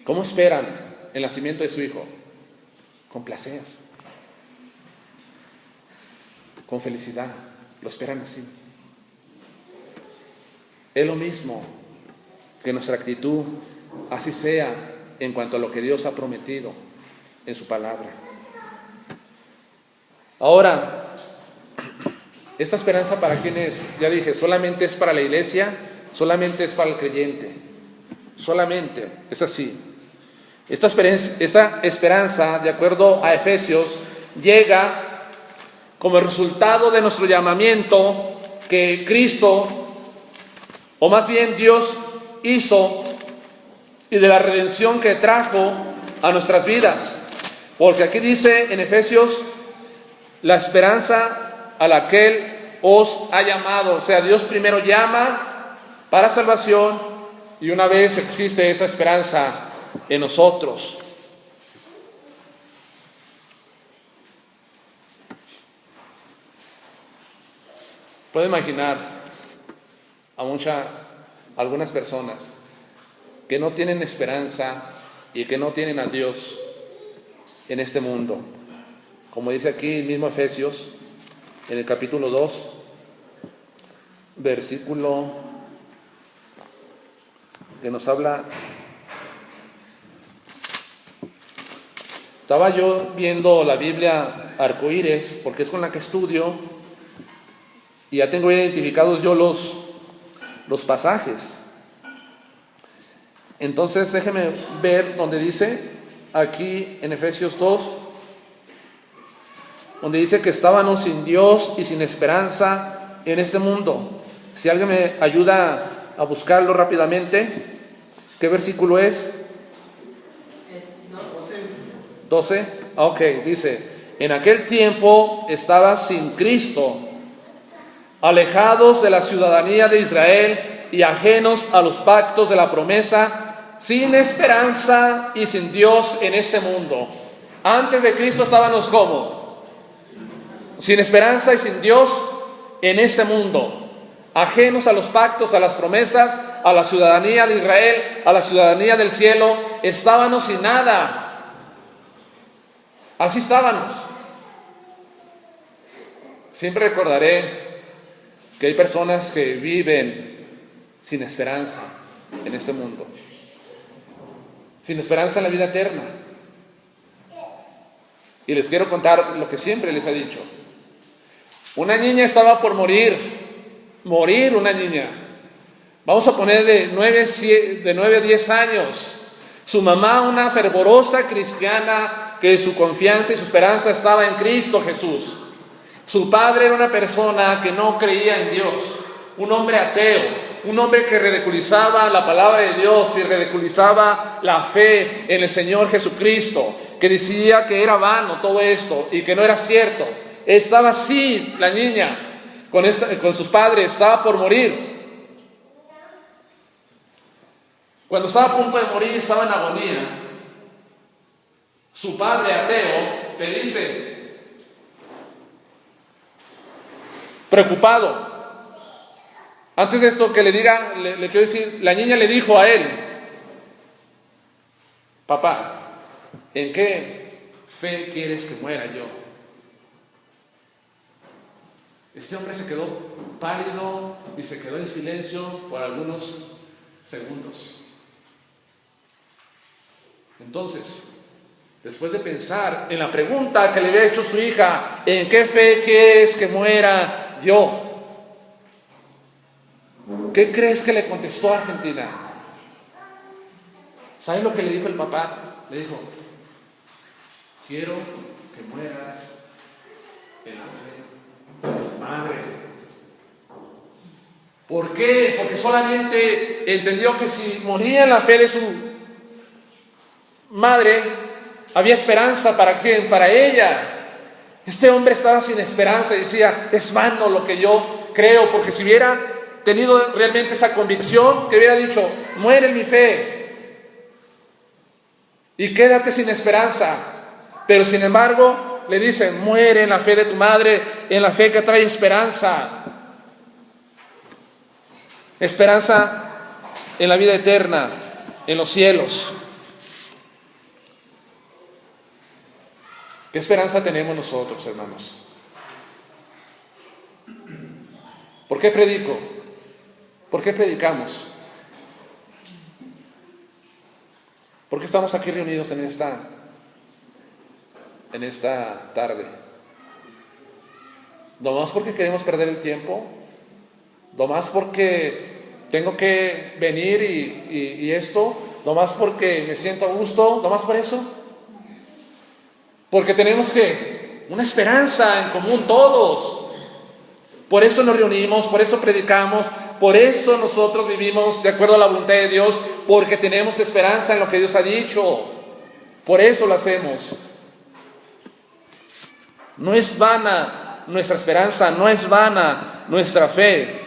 ¿cómo esperan el nacimiento de su hijo? Con placer, con felicidad, lo esperan así. Es lo mismo que nuestra actitud así sea en cuanto a lo que Dios ha prometido en su palabra. Ahora, esta esperanza para quién es, ya dije, solamente es para la iglesia, solamente es para el creyente, solamente es así. Esta esperanza, de acuerdo a Efesios, llega como resultado de nuestro llamamiento que Cristo, o más bien Dios, hizo y de la redención que trajo a nuestras vidas. Porque aquí dice en Efesios, la esperanza a la que Él os ha llamado. O sea, Dios primero llama para salvación y una vez existe esa esperanza en nosotros. Puedo imaginar a algunas personas que no tienen esperanza y que no tienen a Dios en este mundo. Como dice aquí el mismo Efesios, en el capítulo 2, versículo que nos habla. Estaba yo viendo la Biblia arcoíris, porque es con la que estudio, y ya tengo identificados yo los pasajes. Entonces déjeme ver donde dice, aquí en Efesios 2, donde dice que estábamos sin Dios y sin esperanza en este mundo. Si alguien me ayuda a buscarlo rápidamente, ¿qué versículo es? 12. Ok, dice, en aquel tiempo estaba sin Cristo, alejados de la ciudadanía de Israel y ajenos a los pactos de la promesa, sin esperanza y sin Dios en este mundo. Antes de Cristo estábamos ¿cómo? Sin esperanza y sin Dios en este mundo, ajenos a los pactos, a las promesas, a la ciudadanía de Israel, a la ciudadanía del cielo. Estábamos sin nada. Así estábamos, Siempre recordaré que hay personas que viven sin esperanza en este mundo, sin esperanza en la vida eterna. Y les quiero contar lo que siempre les he dicho. Una niña estaba por morir una niña. Vamos a poner de 9 a 10 años. Su mamá, una fervorosa cristiana, que su confianza y su esperanza estaba en Cristo Jesús. Su padre era una persona que no creía en Dios, un hombre ateo, un hombre que ridiculizaba la palabra de Dios y ridiculizaba la fe en el Señor Jesucristo, que decía que era vano todo esto y que no era cierto. Estaba así la niña con sus padres, estaba por morir. Cuando estaba a punto de morir, estaba en agonía. Su padre ateo le dice, preocupado, antes de esto que le diga, le quiero decir, la niña le dijo a él, papá, ¿en qué fe quieres que muera yo? Este hombre se quedó pálido y se quedó en silencio por algunos segundos. Entonces, después de pensar en la pregunta que le había hecho su hija, ¿en qué fe quieres que muera yo? ¿Qué crees que le contestó a Argentina? ¿Sabes lo que le dijo el papá? Le dijo, quiero que mueras en la fe de tu madre. ¿Por qué? Porque solamente entendió que si moría en la fe de su madre, había esperanza. ¿Para quién? Para ella. Este hombre estaba sin esperanza y decía, es vano lo que yo creo, porque si hubiera tenido realmente esa convicción, que hubiera dicho, muere en mi fe y quédate sin esperanza. Pero sin embargo, le dicen, muere en la fe de tu madre, en la fe que trae esperanza. Esperanza en la vida eterna, en los cielos. ¿Qué esperanza tenemos nosotros, hermanos? ¿Por qué predico? ¿Por qué predicamos? ¿Por qué estamos aquí reunidos en esta tarde? ¿No más porque queremos perder el tiempo? ¿No más porque tengo que venir y esto? ¿No más porque me siento a gusto? ¿No más por eso? Porque tenemos una esperanza en común todos. Por eso nos reunimos, por eso predicamos, por eso nosotros vivimos de acuerdo a la voluntad de Dios, porque tenemos esperanza en lo que Dios ha dicho. Por eso lo hacemos. No es vana nuestra esperanza, no es vana nuestra fe.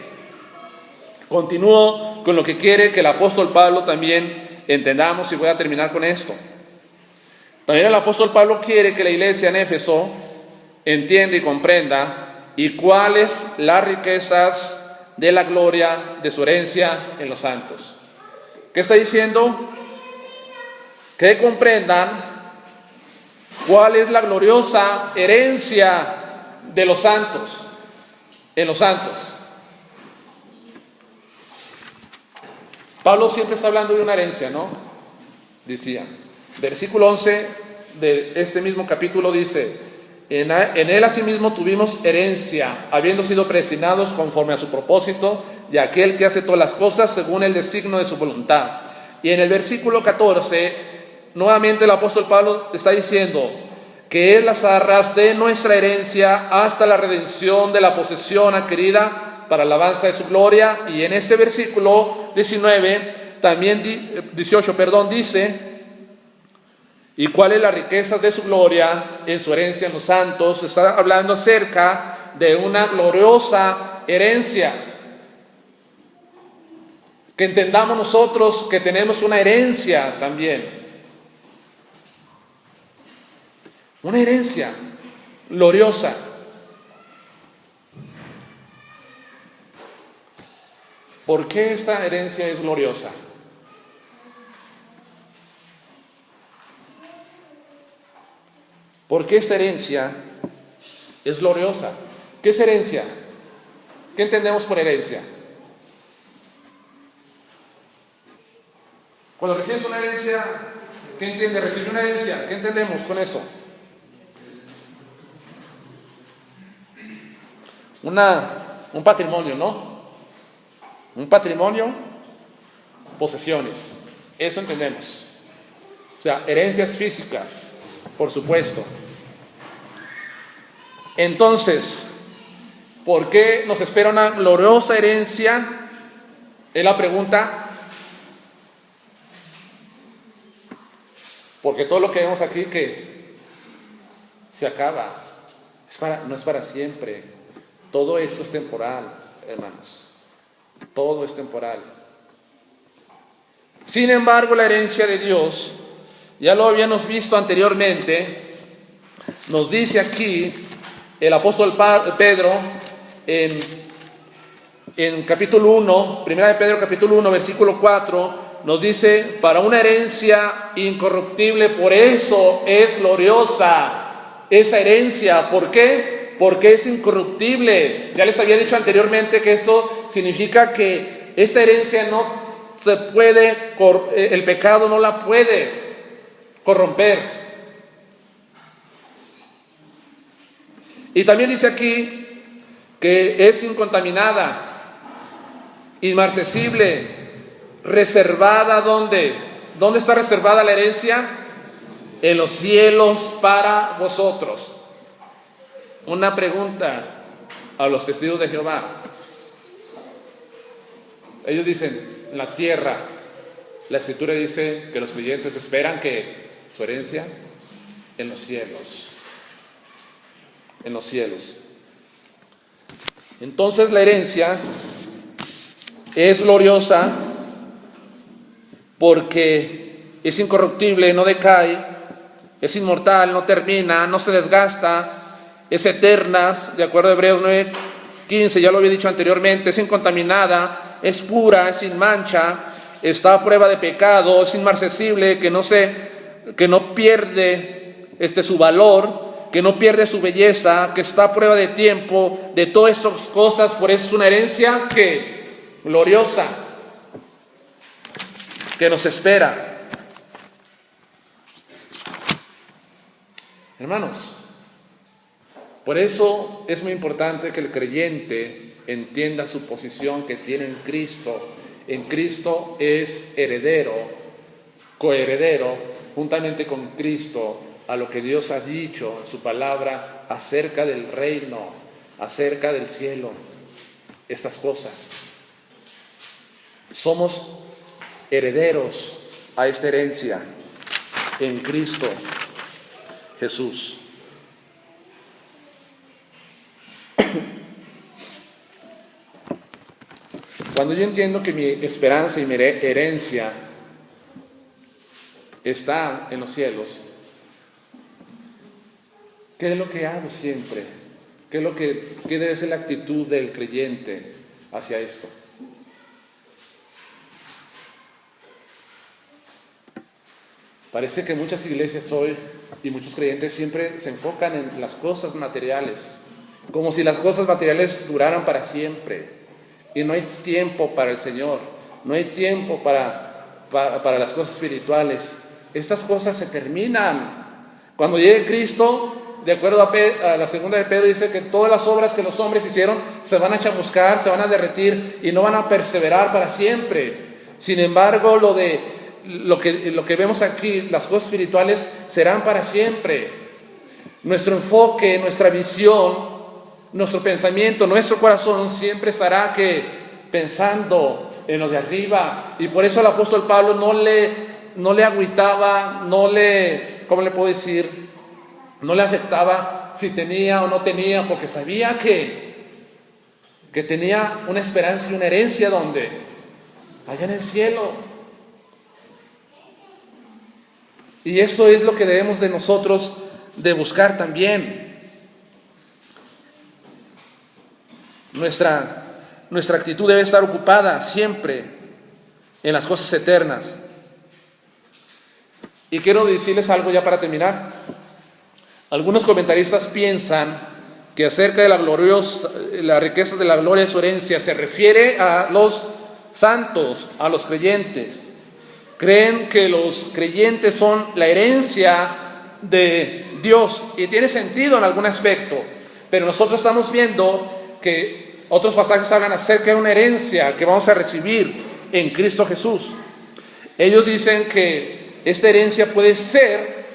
Continúo con lo que quiere que el apóstol Pablo también entendamos, y voy a terminar con esto. También el apóstol Pablo quiere que la iglesia en Éfeso entienda y comprenda y cuáles las riquezas de la gloria de su herencia en los santos. ¿Qué está diciendo? Que comprendan cuál es la gloriosa herencia de los santos, en los santos. Pablo siempre está hablando de una herencia, ¿no? Decía. Versículo 11 de este mismo capítulo dice, en él asimismo tuvimos herencia, habiendo sido predestinados conforme a su propósito, y aquel que hace todas las cosas según el designio de su voluntad. Y en el versículo 14, nuevamente el apóstol Pablo está diciendo que es las arras de nuestra herencia hasta la redención de la posesión adquirida para la alabanza de su gloria. Y en este versículo 18, dice, ¿y cuál es la riqueza de su gloria en su herencia en los santos? Está hablando acerca de una gloriosa herencia. Que entendamos nosotros que tenemos una herencia también. Una herencia gloriosa. ¿Por qué esta herencia es gloriosa? ¿Por qué esta herencia es gloriosa? ¿Qué es herencia? ¿Qué entendemos por herencia? Cuando recibes una herencia, ¿qué entiendes? Recibir una herencia, ¿qué entendemos con eso? Un patrimonio, ¿no? Un patrimonio, posesiones. Eso entendemos. O sea, herencias físicas, por supuesto. Entonces, ¿por qué nos espera una gloriosa herencia? Es la pregunta. Porque todo lo que vemos aquí que se acaba, no es para siempre. Todo eso es temporal, hermanos. Todo es temporal. Sin embargo, la herencia de Dios, ya lo habíamos visto anteriormente, nos dice aquí el apóstol Pedro en capítulo 1, primera de Pedro capítulo 1, versículo 4, nos dice, para una herencia incorruptible, por eso es gloriosa esa herencia. ¿Por qué? Porque es incorruptible. Ya les había dicho anteriormente que esto significa que esta herencia no se puede, el pecado no la puede corromper. Y también dice aquí que es incontaminada, inmarcesible, reservada. ¿Dónde? ¿Dónde está reservada la herencia? En los cielos para vosotros. Una pregunta a los testigos de Jehová. Ellos dicen, en la tierra, la Escritura dice que los creyentes esperan que su herencia en los cielos. En los cielos. Entonces la herencia es gloriosa porque es incorruptible, no decae, es inmortal, no termina, no se desgasta, es eterna, de acuerdo a Hebreos 9:15, ya lo había dicho anteriormente, es incontaminada, es pura, es sin mancha, está a prueba de pecado, es inmarcesible, que no pierde su valor, que no pierde su belleza, que está a prueba de tiempo, de todas estas cosas. Por eso es una herencia que gloriosa, que nos espera. Hermanos, por eso es muy importante que el creyente entienda su posición que tiene en Cristo. En Cristo es heredero, coheredero, juntamente con Cristo, a lo que Dios ha dicho en su palabra acerca del reino, acerca del cielo, estas cosas. Somos herederos a esta herencia en Cristo Jesús. Cuando yo entiendo que mi esperanza y mi herencia está en los cielos, ¿qué es lo que hago siempre? ¿Qué debe ser la actitud del creyente hacia esto? Parece que muchas iglesias hoy y muchos creyentes siempre se enfocan en las cosas materiales, como si las cosas materiales duraran para siempre. Y no hay tiempo para el Señor, no hay tiempo para las cosas espirituales. Estas cosas se terminan. Cuando llegue Cristo, de acuerdo a la segunda de Pedro, dice que todas las obras que los hombres hicieron se van a chamuscar, se van a derretir y no van a perseverar para siempre. Sin embargo, lo que vemos aquí, las cosas espirituales serán para siempre. Nuestro enfoque, nuestra visión, nuestro pensamiento, nuestro corazón siempre estará pensando en lo de arriba. Y por eso el apóstol Pablo no le agüitaba, ¿cómo le puedo decir? No le afectaba si tenía o no tenía, porque sabía que tenía una esperanza y una herencia. ¿Dónde? Allá en el cielo. Y esto es lo que debemos de nosotros de buscar también. Nuestra actitud debe estar ocupada siempre en las cosas eternas. Y quiero decirles algo ya para terminar. Algunos comentaristas piensan que acerca de la riqueza de la gloria de su herencia se refiere a los santos, a los creyentes. Creen que los creyentes son la herencia de Dios, y tiene sentido en algún aspecto, pero nosotros estamos viendo que otros pasajes hablan acerca de una herencia que vamos a recibir en Cristo Jesús. Ellos dicen que esta herencia puede ser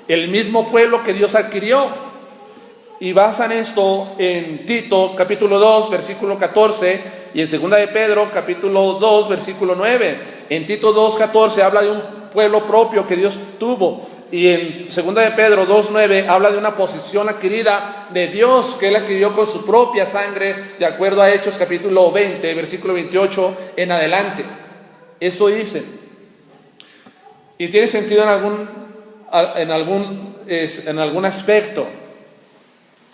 el mismo pueblo que Dios adquirió, y basan esto en Tito capítulo 2 versículo 14 y en 2 de Pedro capítulo 2 versículo 9. En Tito 2:14 habla de un pueblo propio que Dios tuvo, y en 2 de Pedro 2:9 habla de una posesión adquirida de Dios que Él adquirió con su propia sangre, de acuerdo a Hechos capítulo 20 versículo 28 en adelante. Esto dicen, y tiene sentido en algún aspecto.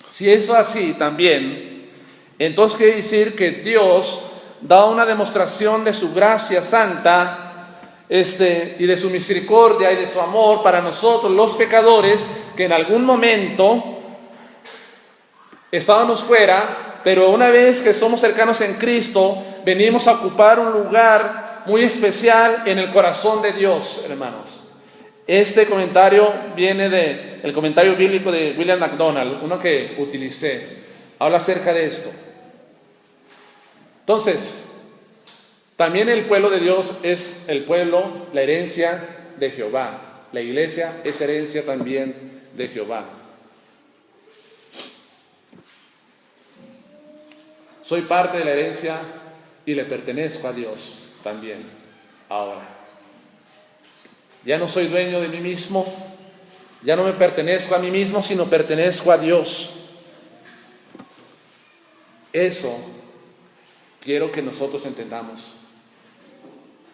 Si eso es así también, entonces quiere decir que Dios da una demostración de su gracia santa, y de su misericordia y de su amor para nosotros los pecadores, que en algún momento estábamos fuera, pero una vez que somos cercanos en Cristo, venimos a ocupar un lugar muy especial en el corazón de Dios, hermanos. Este comentario viene del comentario bíblico de William MacDonald, uno que utilicé. Habla acerca de esto. Entonces, también el pueblo de Dios es el pueblo, la herencia de Jehová. La iglesia es herencia también de Jehová. Soy parte de la herencia y le pertenezco a Dios también ahora. Ya no soy dueño de mí mismo, ya no me pertenezco a mí mismo, sino pertenezco a Dios. Eso quiero que nosotros entendamos.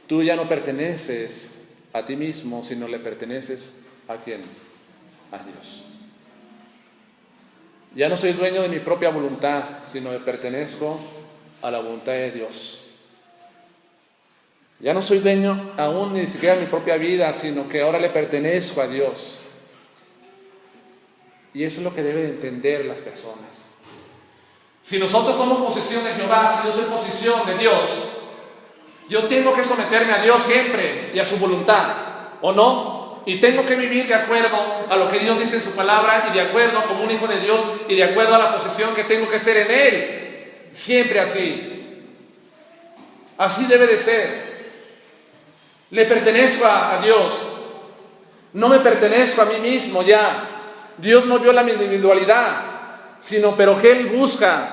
Tú ya no perteneces a ti mismo, sino le perteneces ¿a quién? A Dios. Ya no soy dueño de mi propia voluntad, sino le pertenezco a la voluntad de Dios. Ya no soy dueño aún ni siquiera de mi propia vida, sino que ahora le pertenezco a Dios. Y eso es lo que deben entender las personas. Si nosotros somos posesión de Jehová, si yo soy posesión de Dios, yo tengo que someterme a Dios siempre y a su voluntad, ¿o no? Y tengo que vivir de acuerdo a lo que Dios dice en su palabra, y de acuerdo como un hijo de Dios, y de acuerdo a la posesión que tengo que ser en Él. Siempre así. Así debe de ser. Le pertenezco a Dios, no me pertenezco a mí mismo ya. Dios no vio la individualidad, pero que Él busca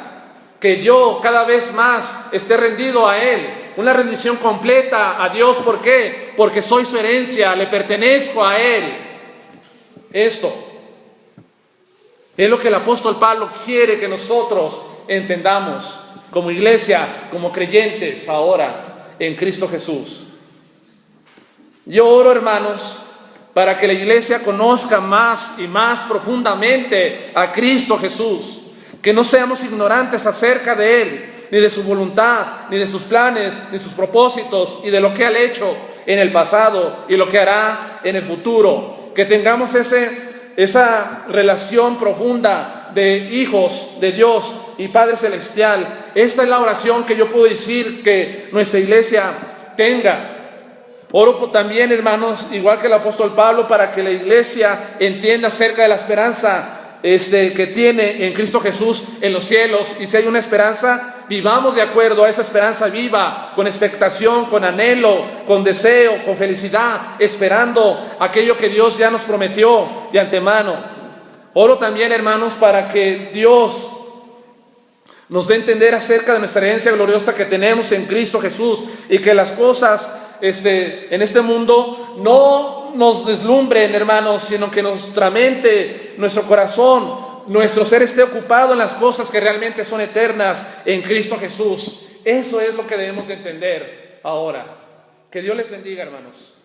que yo cada vez más esté rendido a Él, una rendición completa a Dios. ¿Por qué? Porque soy su herencia, le pertenezco a Él. Esto es lo que el apóstol Pablo quiere que nosotros entendamos como iglesia, como creyentes ahora en Cristo Jesús. Yo oro, hermanos, para que la iglesia conozca más y más profundamente a Cristo Jesús, que no seamos ignorantes acerca de Él, ni de su voluntad, ni de sus planes, ni sus propósitos, y de lo que Él ha hecho en el pasado y lo que hará en el futuro. Que tengamos esa relación profunda de hijos de Dios y Padre Celestial. Esta es la oración que yo puedo decir que nuestra iglesia tenga. Oro también, hermanos, igual que el apóstol Pablo, para que la iglesia entienda acerca de la esperanza que tiene en Cristo Jesús en los cielos. Y si hay una esperanza, vivamos de acuerdo a esa esperanza viva, con expectación, con anhelo, con deseo, con felicidad, esperando aquello que Dios ya nos prometió de antemano. Oro también, hermanos, para que Dios nos dé a entender acerca de nuestra herencia gloriosa que tenemos en Cristo Jesús, y que las cosas en este mundo no nos deslumbren, hermanos, sino que nuestra mente, nuestro corazón, nuestro ser esté ocupado en las cosas que realmente son eternas en Cristo Jesús. Eso es lo que debemos de entender ahora. Que Dios les bendiga, hermanos.